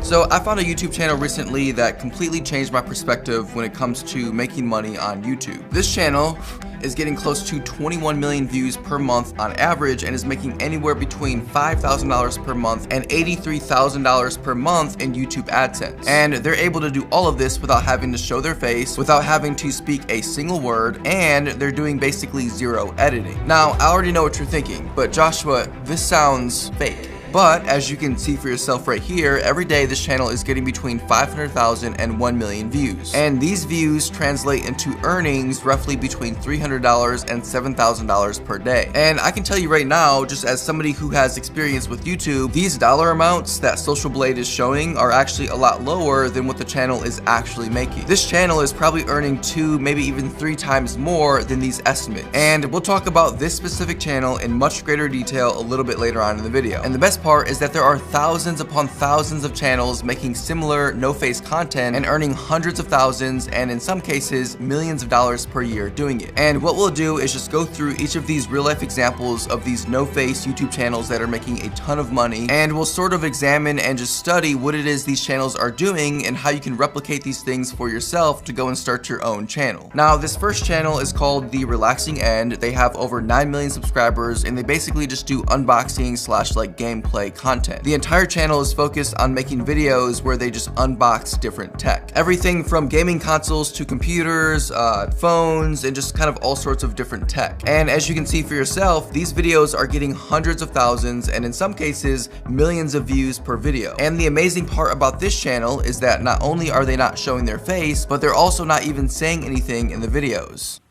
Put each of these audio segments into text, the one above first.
So I found a YouTube channel recently that completely changed my perspective when it comes to making money on YouTube. This channel is getting close to 21 million views per month on average and is making anywhere between $5,000 per month and $83,000 per month in YouTube AdSense. And they're able to do all of this without having to show their face, without having to speak a single word, and they're doing basically zero editing. Now, I already know what you're thinking, but Joshua, this sounds fake. But as you can see for yourself right here, every day this channel is getting between 500,000 and 1 million views. And these views translate into earnings roughly between $300 and $7,000 per day. And I can tell you right now, just as somebody who has experience with YouTube, these dollar amounts that Social Blade is showing are actually a lot lower than what the channel is actually making. This channel is probably earning 2, maybe even 3 times more than these estimates. And we'll talk about this specific channel in much greater detail a little bit later on in the video. And the best part is that there are thousands upon thousands of channels making similar no-face content and earning hundreds of thousands and in some cases millions of dollars per year doing it. And what we'll do is just go through each of these real-life examples of these no-face YouTube channels that are making a ton of money, and we'll sort of examine and just study what it is these channels are doing and how you can replicate these things for yourself to go and start your own channel. Now, this first channel is called The Relaxing End. They have over 9 million subscribers and they basically just do unboxing slash like gameplay content. The entire channel is focused on making videos where they just unbox different tech. Everything from gaming consoles to computers, phones, and just kind of all sorts of different tech. And as you can see for yourself, these videos are getting hundreds of thousands and in some cases millions of views per video. And the amazing part about this channel is that not only are they not showing their face, but they're also not even saying anything in the videos.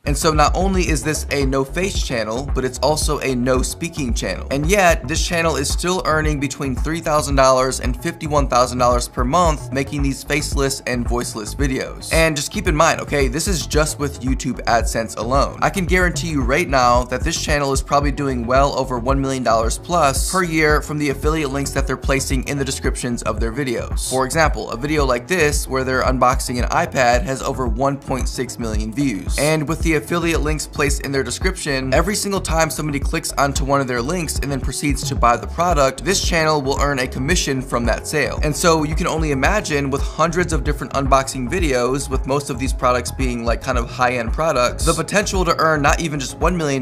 And so not only is this a no-face channel, but it's also a no-speaking channel. And yet, this channel is still earning between $3,000 and $51,000 per month making these faceless and voiceless videos. And just keep in mind, okay, this is just with YouTube AdSense alone. I can guarantee you right now that this channel is probably doing well over $1 million plus per year from the affiliate links that they're placing in the descriptions of their videos. For example, a video like this where they're unboxing an iPad has over 1.6 million views. And with the affiliate links placed in their description, every single time somebody clicks onto one of their links and then proceeds to buy the product, this channel will earn a commission from that sale. And so you can only imagine with hundreds of different unboxing videos, with most of these products being like kind of high-end products, the potential to earn not even just $1 million,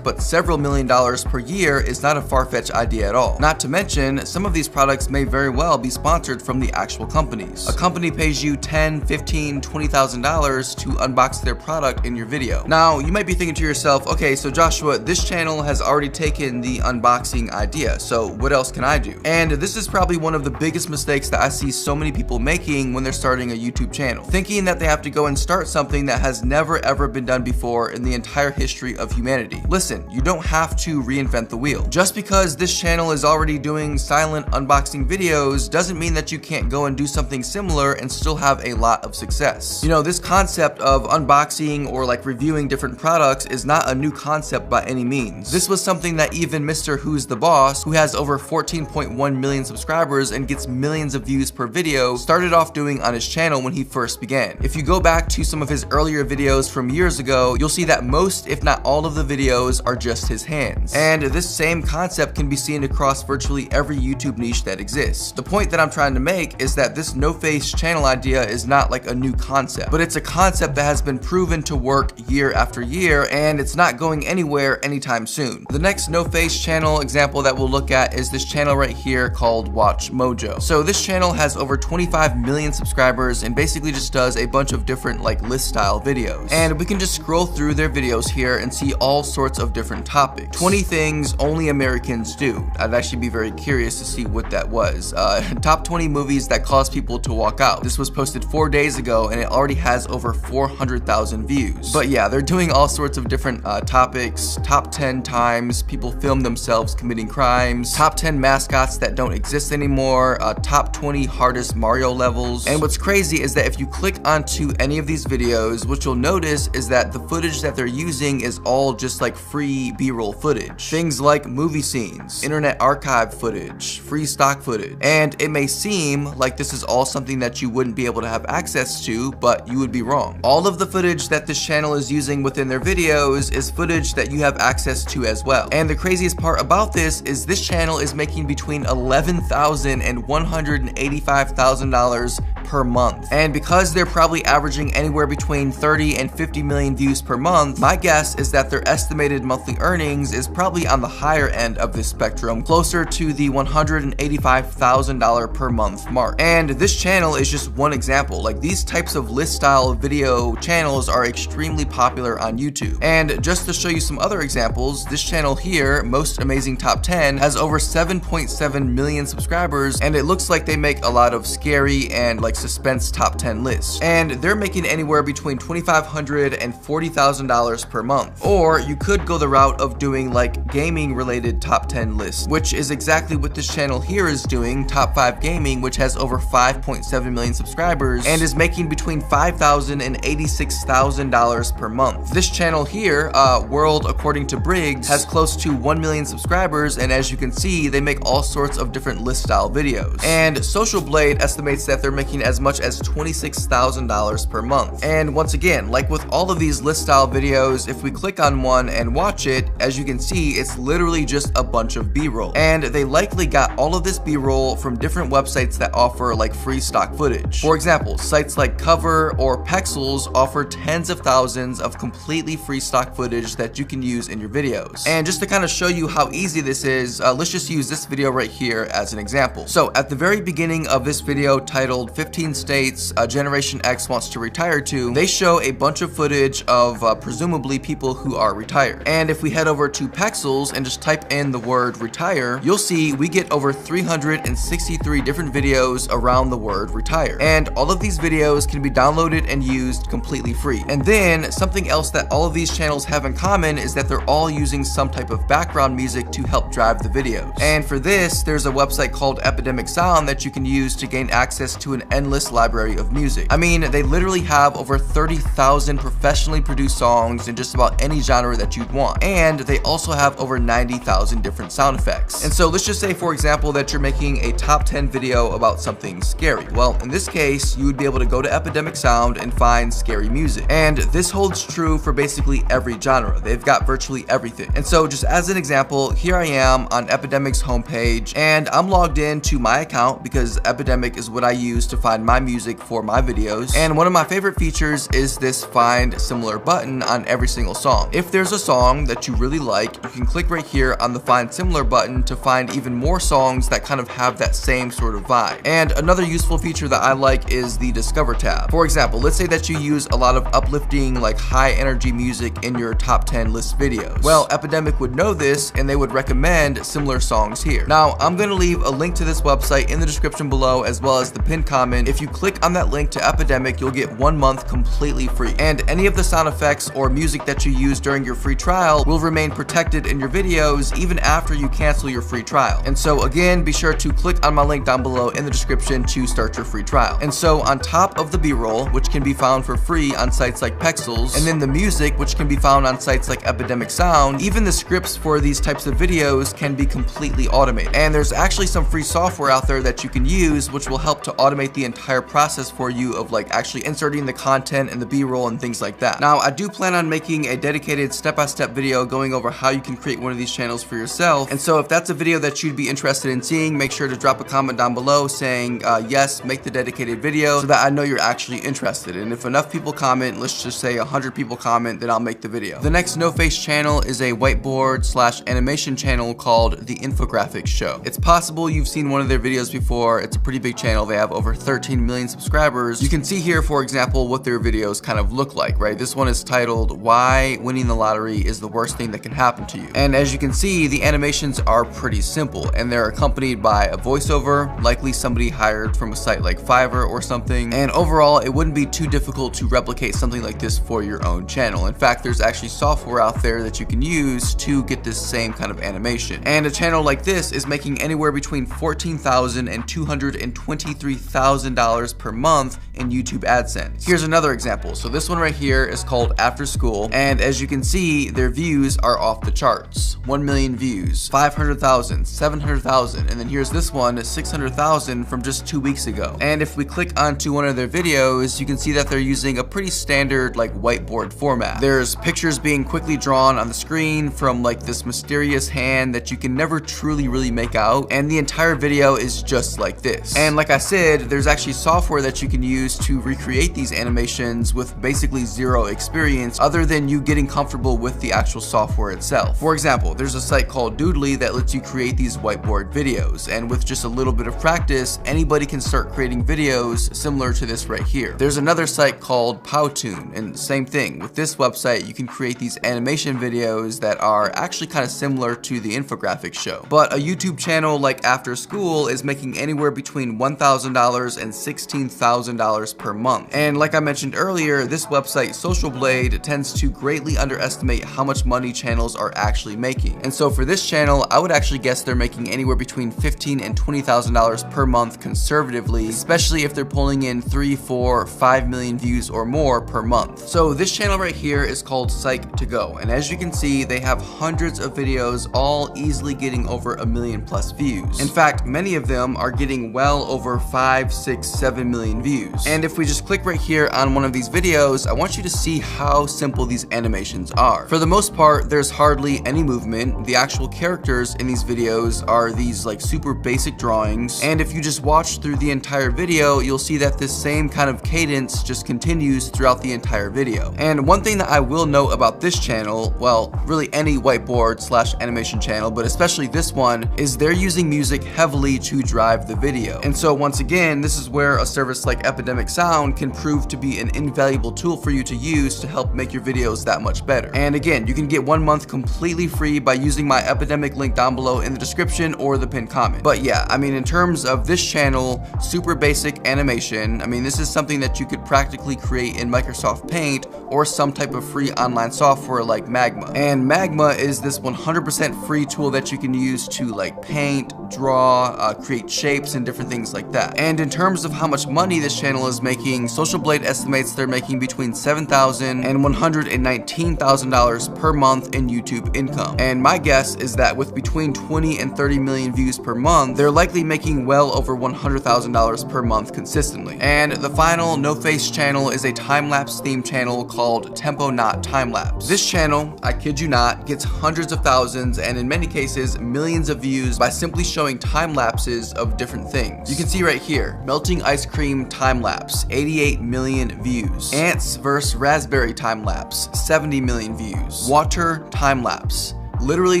but several $1 million per year is not a far-fetched idea at all. Not to mention, some of these products may very well be sponsored from the actual companies. A company pays you $10, $15, $20,000 to unbox their product in your video. Now, you might be thinking to yourself, okay, so Joshua, this channel has already taken the unboxing idea, so what else can I do? And this is probably one of the biggest mistakes that I see so many people making when they're starting a YouTube channel, thinking that they have to go and start something that has never ever been done before in the entire history of humanity. Listen, you don't have to reinvent the wheel. Just because this channel is already doing silent unboxing videos doesn't mean that you can't go and do something similar and still have a lot of success. You know, this concept of unboxing or like reviewing different products is not a new concept by any means. This was something that even Mr. Who's the Boss, who has over 14.1 million subscribers and gets millions of views per video, started off doing on his channel when he first began. If you go back to some of his earlier videos from years ago, you'll see that most, if not all of the videos are just his hands. And this same concept can be seen across virtually every YouTube niche that exists. The point that I'm trying to make is that this no-face channel idea is not like a new concept, but it's a concept that has been proven to work year after year, and it's not going anywhere anytime soon. The next no-face channel example that we'll look at is this channel right here called Watch Mojo. So this channel has over 25 million subscribers and basically just does a bunch of different like list style videos. And we can just scroll through their videos here and see all sorts of different topics. 20 things only Americans do. I'd actually be very curious to see what that was. Top 20 movies that cause people to walk out. This was posted 4 days ago and it already has over 400,000 views. But yeah, they're doing all sorts of different topics. Top 10 times people film themselves committing crimes, top 10 mascots that don't exist anymore, top 20 hardest Mario levels. And what's crazy is that if you click onto any of these videos, what you'll notice is that the footage that they're using is all just like free B-roll footage. Things like movie scenes, internet archive footage, free stock footage. And it may seem like this is all something that you wouldn't be able to have access to, but you would be wrong. All of the footage that this channel is using using within their videos is footage that you have access to as well. And the craziest part about this is this channel is making between $11,000 and $185,000 per month. And because they're probably averaging anywhere between 30 and 50 million views per month, my guess is that their estimated monthly earnings is probably on the higher end of this spectrum, closer to the $185,000 per month mark. And this channel is just one example. Like, these types of list style video channels are extremely popular on YouTube. And just to show you some other examples, this channel here, Most Amazing Top 10, has over 7.7 million subscribers, and it looks like they make a lot of scary and like suspense top 10 lists. And they're making anywhere between $2,500 and $40,000 per month. Or you could go the route of doing like gaming related top 10 lists, which is exactly what this channel here is doing, Top 5 Gaming, which has over 5.7 million subscribers and is making between $5,000 and $86,000 per month. This channel here, World According to Briggs, has close to 1 million subscribers, and as you can see, they make all sorts of different list style videos. And Social Blade estimates that they're making as much as $26,000 per month. And once again, like with all of these list style videos, if we click on one and watch it, as you can see, it's literally just a bunch of B-roll. And they likely got all of this B-roll from different websites that offer like free stock footage. For example, sites like Cover or Pexels offer tens of thousands of completely free stock footage that you can use in your videos. And just to kind of show you how easy this is, let's just use this video right here as an example. So at the very beginning of this video titled 15 States Generation X Wants to Retire To, they show a bunch of footage of presumably people who are retired. And if we head over to Pexels and just type in the word retire, you'll see we get over 363 different videos around the word retire. And all of these videos can be downloaded and used completely free. And then something else that all of these channels have in common is that they're all using some type of background music to help drive the videos. And for this, there's a website called Epidemic Sound that you can use to gain access to an endless library of music. I mean, they literally have over 30,000 professionally produced songs in just about any genre that you'd want. And they also have over 90,000 different sound effects. And so let's just say, for example, that you're making a top 10 video about something scary. Well, in this case, you would be able to go to Epidemic Sound and find scary music. And this holds true for basically every genre. They've got virtually everything. And so just as an example, here I am on Epidemic's homepage, and I'm logged in to my account because Epidemic is what I use to find my music for my videos. And one of my favorite features is this find similar button on every single song. If there's a song that you really like, you can click right here on the find similar button to find even more songs that kind of have that same sort of vibe. And another useful feature that I like is the discover tab. For example, let's say that you use a lot of uplifting, like high energy music in your top 10 list videos. Well, Epidemic would know this and they would recommend similar songs here. Now, I'm going to leave a link to this website in the description below as well as the pinned comment. If you click on that link to Epidemic, you'll get 1 month completely free. And any of the sound effects or music that you use during your free trial will remain protected in your videos even after you cancel your free trial. And so again, be sure to click on my link down below in the description to start your free trial. And so on top of the B-roll, which can be found for free on sites like Pexels, and then the music, which can be found on sites like Epidemic Sound, even the scripts for these types of videos can be completely automated. And there's actually some free software out there that you can use which will help to automate the entire process for you of like actually inserting the content and the B-roll and things like that. Now, I do plan on making a dedicated step-by-step video going over how you can create one of these channels for yourself. And so if that's a video that you'd be interested in seeing, make sure to drop a comment down below saying yes, make the dedicated video, so that I know you're actually interested. And if enough people comment, let's just say 100 people comment, then I'll make the video. The next No Face channel is a whiteboard / animation channel called The Infographics Show. It's possible you've seen one of their videos before. It's a pretty big channel. They have over 13 million subscribers. You can see here, for example, what their videos kind of look like, right? This one is titled Why Winning the Lottery is the Worst Thing That Can Happen to You. And as you can see, the animations are pretty simple and they're accompanied by a voiceover, likely somebody hired from a site like Fiverr or something. And overall, it wouldn't be too difficult to replicate something like this for your own channel. In fact, there's actually software out there that you can use to get this same kind of animation. And a channel like this is making anywhere between $14,000 and $223,000 $3,000 per month in YouTube AdSense. Here's another example. So this one right here is called After School, and as you can see, their views are off the charts. 1 million views, 500,000, 700,000, and then here's this one, 600,000 from just 2 weeks ago. And if we click onto one of their videos, you can see that they're using a pretty standard like whiteboard format. There's pictures being quickly drawn on the screen from like this mysterious hand that you can never truly really make out, and the entire video is just like this. And like I said, there's actually software that you can use to recreate these animations with basically zero experience other than you getting comfortable with the actual software itself. For example, there's a site called Doodly that lets you create these whiteboard videos, and with just a little bit of practice, anybody can start creating videos similar to this right here. There's another site called Powtoon, and same thing. With this website, you can create these animation videos that are actually kind of similar to the infographic show. But a YouTube channel like After School is making anywhere between $1,000 and $16,000 per month. And like I mentioned earlier, this website Social Blade tends to greatly underestimate how much money channels are actually making. And so for this channel, I would actually guess they're making anywhere between $15,000 and $20,000 per month conservatively, especially if they're pulling in 3, 4, 5 million views or more per month. So this channel right here is called Psych2Go, and as you can see, they have hundreds of videos all easily getting over 1 million plus views. In fact, many of them are getting well over 5, 6, 7 million views. And if we just click right here on one of these videos, I want you to see how simple these animations are. For the most part, there's hardly any movement. The actual characters in these videos are these like super basic drawings, and if you just watch through the entire video, you'll see that this same kind of cadence just continues throughout the entire video. And one thing that I will note about this channel, well, really any whiteboard slash animation channel, but especially this one, is they're using music heavily to drive the video. And so once again, this is where a service like Epidemic Sound can prove to be an invaluable tool for you to use to help make your videos that much better. And again, you can get 1 month completely free by using my Epidemic link down below in the description or the pinned comment. But yeah, I mean, in terms of this channel, super basic animation, I mean, this is something that you could practically create in Microsoft Paint or some type of free online software like Magma. And Magma is this 100% free tool that you can use to like paint, draw, create shapes and different things like that. And in terms of how much money this channel is making, Social Blade estimates they're making between $7,000 and $119,000 per month in YouTube income. And my guess is that with between 20 and 30 million views per month, they're likely making well over $100,000 per month consistently. And the final no face channel is a time-lapse theme channel called Tempo Not Time-Lapse. This channel, I kid you not, gets hundreds of thousands and in many cases millions of views by simply showing time lapses of different things. You can see right here, melting ice cream time lapse, 88 million views. Ants vs raspberry time lapse, 70 million views. Water time lapse, literally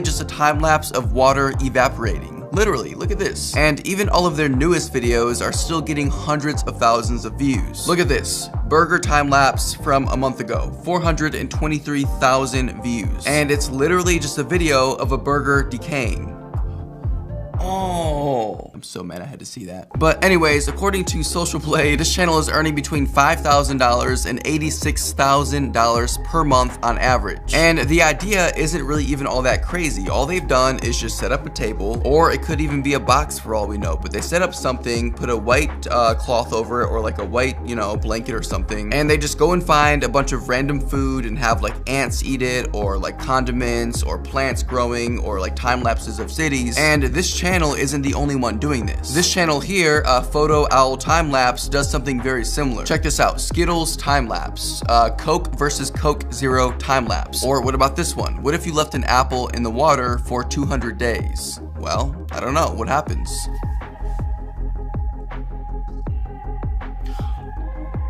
just a time lapse of water evaporating. Literally, look at this. And even all of their newest videos are still getting hundreds of thousands of views. Look at this. Burger time lapse from a month ago, 423,000 views. And it's literally just a video of a burger decaying. Oh, I'm so mad I had to see that. But anyways, according to Social Blade, this channel is earning between $5,000 and $86,000 per month on average. And the idea isn't really even all that crazy. All they've done is just set up a table, or it could even be a box for all we know, but they set up something, put a white cloth over it, or like a white, blanket or something, and they just go and find a bunch of random food and have like ants eat it, or like condiments, or plants growing, or like time lapses of cities. And this channel isn't the only one doing this. This channel here, Photo Owl Time Lapse, does something very similar. Check this out, Skittles Time Lapse, Coke versus Coke Zero Time Lapse. Or what about this one? What if you left an apple in the water for 200 days? Well, I don't know, what happens?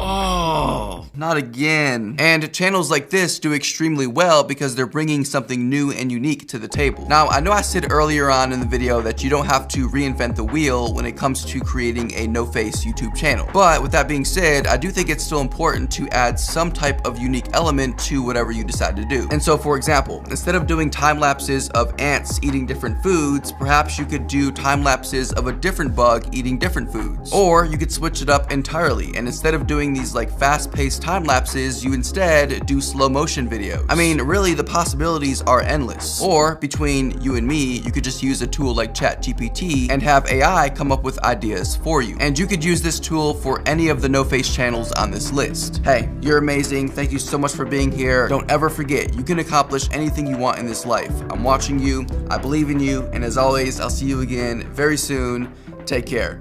Oh, not again. And channels like this do extremely well because they're bringing something new and unique to the table. Now, I know I said earlier on in the video that you don't have to reinvent the wheel when it comes to creating a no-face YouTube channel. But with that being said, I do think it's still important to add some type of unique element to whatever you decide to do. And so, for example, instead of doing time lapses of ants eating different foods, perhaps you could do time lapses of a different bug eating different foods. Or you could switch it up entirely, and instead of doing these like fast-paced time lapses, you instead do slow motion videos. I mean, really, the possibilities are endless. Or between you and me, you could just use a tool like ChatGPT and have AI come up with ideas for you. And you could use this tool for any of the no face channels on this list. Hey, you're amazing. Thank you so much for being here. Don't ever forget, you can accomplish anything you want in this life. I'm watching you, I believe in you, and as always, I'll see you again very soon. Take care.